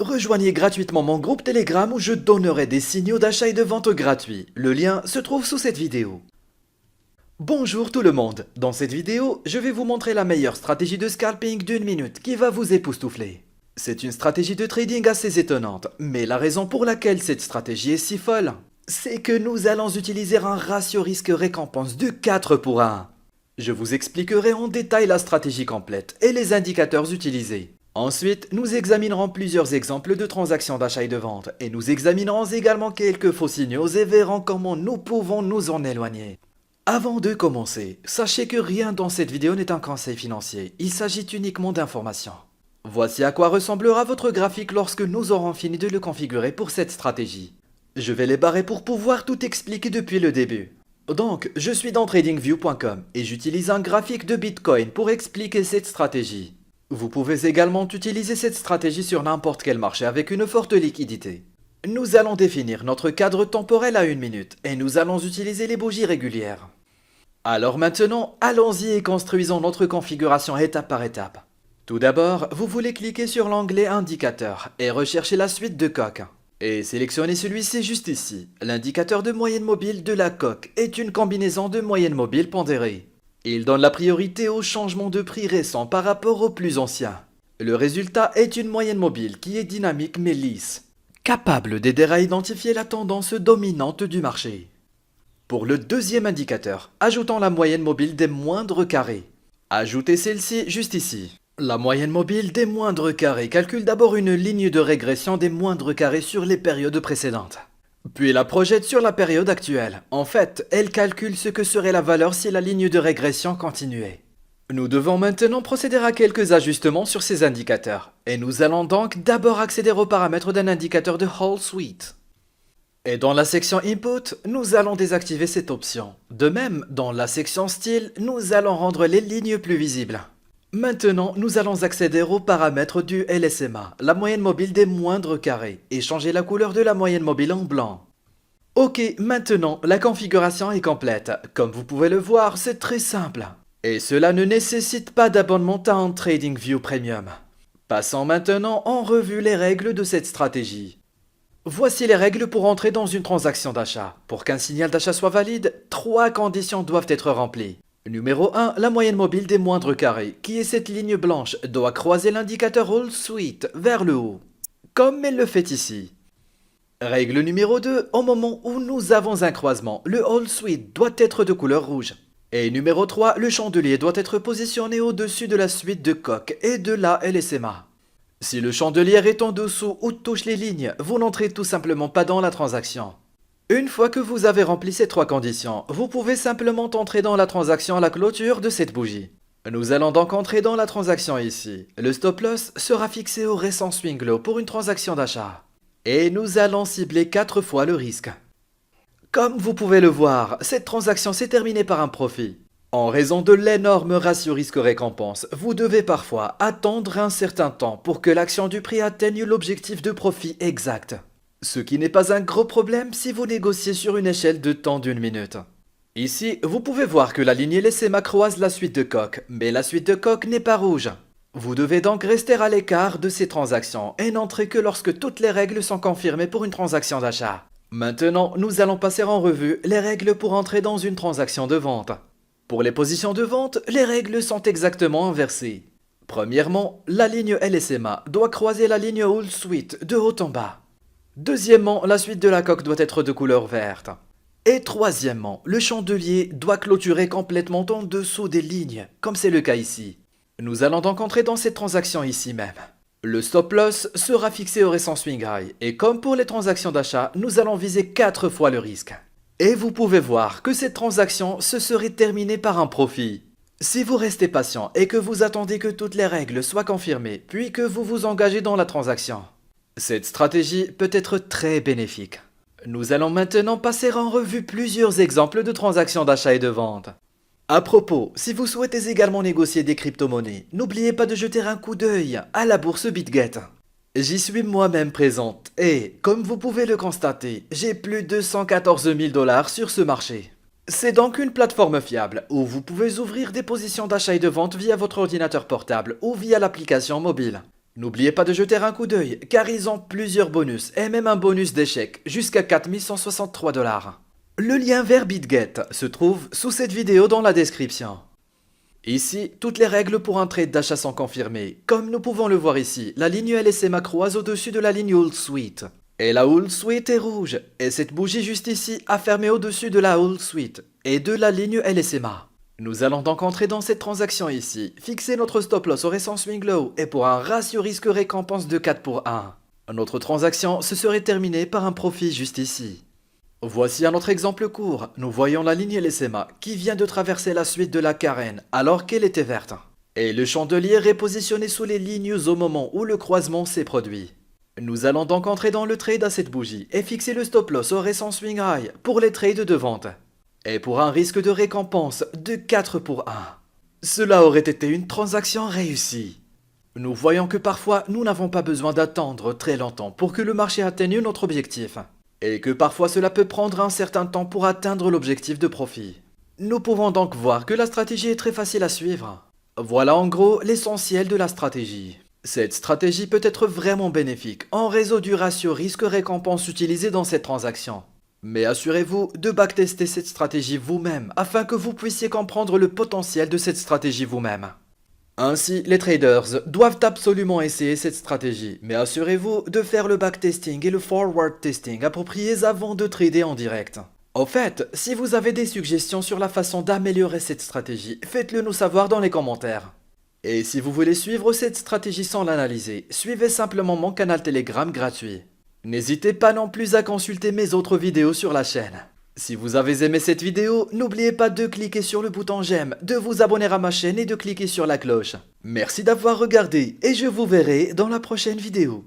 Rejoignez gratuitement mon groupe Telegram où je donnerai des signaux d'achat et de vente gratuits. Le lien se trouve sous cette vidéo. Bonjour tout le monde. Dans cette vidéo, je vais vous montrer la meilleure stratégie de scalping d'une minute qui va vous époustoufler. C'est une stratégie de trading assez étonnante, mais la raison pour laquelle cette stratégie est si folle, c'est que nous allons utiliser un ratio risque-récompense de 4 pour 1. Je vous expliquerai en détail la stratégie complète et les indicateurs utilisés. Ensuite, nous examinerons plusieurs exemples de transactions d'achat et de vente, et nous examinerons également quelques faux signaux et verrons comment nous pouvons nous en éloigner. Avant de commencer, sachez que rien dans cette vidéo n'est un conseil financier, il s'agit uniquement d'informations. Voici à quoi ressemblera votre graphique lorsque nous aurons fini de le configurer pour cette stratégie. Je vais les barrer pour pouvoir tout expliquer depuis le début. Donc, je suis dans tradingview.com et j'utilise un graphique de Bitcoin pour expliquer cette stratégie. Vous pouvez également utiliser cette stratégie sur n'importe quel marché avec une forte liquidité. Nous allons définir notre cadre temporel à 1 minute et nous allons utiliser les bougies régulières. Alors maintenant, allons-y et construisons notre configuration étape par étape. Tout d'abord, vous voulez cliquer sur l'onglet Indicateur et rechercher la suite de coques. Et sélectionnez celui-ci juste ici. L'indicateur de moyenne mobile de la coque est une combinaison de moyenne mobile pondérée. Il donne la priorité au changement de prix récent par rapport au plus ancien. Le résultat est une moyenne mobile qui est dynamique mais lisse, capable d'aider à identifier la tendance dominante du marché. Pour le deuxième indicateur, ajoutons la moyenne mobile des moindres carrés. Ajoutez celle-ci juste ici. La moyenne mobile des moindres carrés calcule d'abord une ligne de régression des moindres carrés sur les périodes précédentes. Puis la projette sur la période actuelle. En fait, elle calcule ce que serait la valeur si la ligne de régression continuait. Nous devons maintenant procéder à quelques ajustements sur ces indicateurs. Et nous allons donc d'abord accéder aux paramètres d'un indicateur de Whole Suite. Et dans la section Input, nous allons désactiver cette option. De même, dans la section Style, nous allons rendre les lignes plus visibles. Maintenant, nous allons accéder aux paramètres du LSMA, la moyenne mobile des moindres carrés, et changer la couleur de la moyenne mobile en blanc. Ok, maintenant, la configuration est complète. Comme vous pouvez le voir, c'est très simple. Et cela ne nécessite pas d'abonnement à un TradingView Premium. Passons maintenant en revue les règles de cette stratégie. Voici les règles pour entrer dans une transaction d'achat. Pour qu'un signal d'achat soit valide, 3 conditions doivent être remplies. Numéro 1, la moyenne mobile des moindres carrés, qui est cette ligne blanche, doit croiser l'indicateur Whole Suite vers le haut, comme elle le fait ici. Règle numéro 2, au moment où nous avons un croisement, le Whole Suite doit être de couleur rouge. Et numéro 3, le chandelier doit être positionné au-dessus de la suite de coques et de la LSMA. Si le chandelier est en dessous ou touche les lignes, vous n'entrez tout simplement pas dans la transaction. Une fois que vous avez rempli ces 3 conditions, vous pouvez simplement entrer dans la transaction à la clôture de cette bougie. Nous allons donc entrer dans la transaction ici. Le stop loss sera fixé au récent swing low pour une transaction d'achat. Et nous allons cibler 4 fois le risque. Comme vous pouvez le voir, cette transaction s'est terminée par un profit. En raison de l'énorme ratio risque-récompense, vous devez parfois attendre un certain temps pour que l'action du prix atteigne l'objectif de profit exact. Ce qui n'est pas un gros problème si vous négociez sur une échelle de temps d'1 minute. Ici, vous pouvez voir que la ligne LSMA croise la suite de coques, mais la suite de coques n'est pas rouge. Vous devez donc rester à l'écart de ces transactions et n'entrer que lorsque toutes les règles sont confirmées pour une transaction d'achat. Maintenant, nous allons passer en revue les règles pour entrer dans une transaction de vente. Pour les positions de vente, les règles sont exactement inversées. Premièrement, la ligne LSMA doit croiser la ligne Whole Suite de haut en bas. Deuxièmement, la suite de la coque doit être de couleur verte. Et troisièmement, le chandelier doit clôturer complètement en dessous des lignes, comme c'est le cas ici. Nous allons donc entrer dans cette transaction ici même. Le stop loss sera fixé au récent swing high, et comme pour les transactions d'achat, nous allons viser 4 fois le risque. Et vous pouvez voir que cette transaction se serait terminée par un profit. Si vous restez patient et que vous attendez que toutes les règles soient confirmées, puis que vous vous engagez dans la transaction, cette stratégie peut être très bénéfique. Nous allons maintenant passer en revue plusieurs exemples de transactions d'achat et de vente. À propos, si vous souhaitez également négocier des crypto-monnaies, n'oubliez pas de jeter un coup d'œil à la bourse BitGet. J'y suis moi-même présente et, comme vous pouvez le constater, j'ai plus de 114 000 $ sur ce marché. C'est donc une plateforme fiable où vous pouvez ouvrir des positions d'achat et de vente via votre ordinateur portable ou via l'application mobile. N'oubliez pas de jeter un coup d'œil, car ils ont plusieurs bonus, et même un bonus d'échec, jusqu'à 4163 $. Le lien vers BitGet se trouve sous cette vidéo dans la description. Ici, toutes les règles pour un trade d'achat sont confirmées. Comme nous pouvons le voir ici, la ligne LSMA croise au-dessus de la ligne Hold Sweet. Et la Hold Sweet est rouge, et cette bougie juste ici a fermé au-dessus de la Hold Sweet et de la ligne LSMA. Nous allons donc entrer dans cette transaction ici, fixer notre stop loss au récent swing low et pour un ratio risque-récompense de 4 pour 1. Notre transaction se serait terminée par un profit juste ici. Voici un autre exemple court. Nous voyons la ligne LSMA qui vient de traverser la suite de la carène alors qu'elle était verte. Et le chandelier est positionné sous les lignes au moment où le croisement s'est produit. Nous allons donc entrer dans le trade à cette bougie et fixer le stop loss au récent swing high pour les trades de vente. Et pour un risque de récompense de 4 pour 1. Cela aurait été une transaction réussie. Nous voyons que parfois nous n'avons pas besoin d'attendre très longtemps pour que le marché atteigne notre objectif. Et que parfois cela peut prendre un certain temps pour atteindre l'objectif de profit. Nous pouvons donc voir que la stratégie est très facile à suivre. Voilà en gros l'essentiel de la stratégie. Cette stratégie peut être vraiment bénéfique en raison du ratio risque-récompense utilisé dans cette transaction. Mais assurez-vous de backtester cette stratégie vous-même afin que vous puissiez comprendre le potentiel de cette stratégie vous-même. Ainsi, les traders doivent absolument essayer cette stratégie, mais assurez-vous de faire le backtesting et le forward testing appropriés avant de trader en direct. Au fait, si vous avez des suggestions sur la façon d'améliorer cette stratégie, faites-le nous savoir dans les commentaires. Et si vous voulez suivre cette stratégie sans l'analyser, suivez simplement mon canal Telegram gratuit. N'hésitez pas non plus à consulter mes autres vidéos sur la chaîne. Si vous avez aimé cette vidéo, n'oubliez pas de cliquer sur le bouton j'aime, de vous abonner à ma chaîne et de cliquer sur la cloche. Merci d'avoir regardé et je vous verrai dans la prochaine vidéo.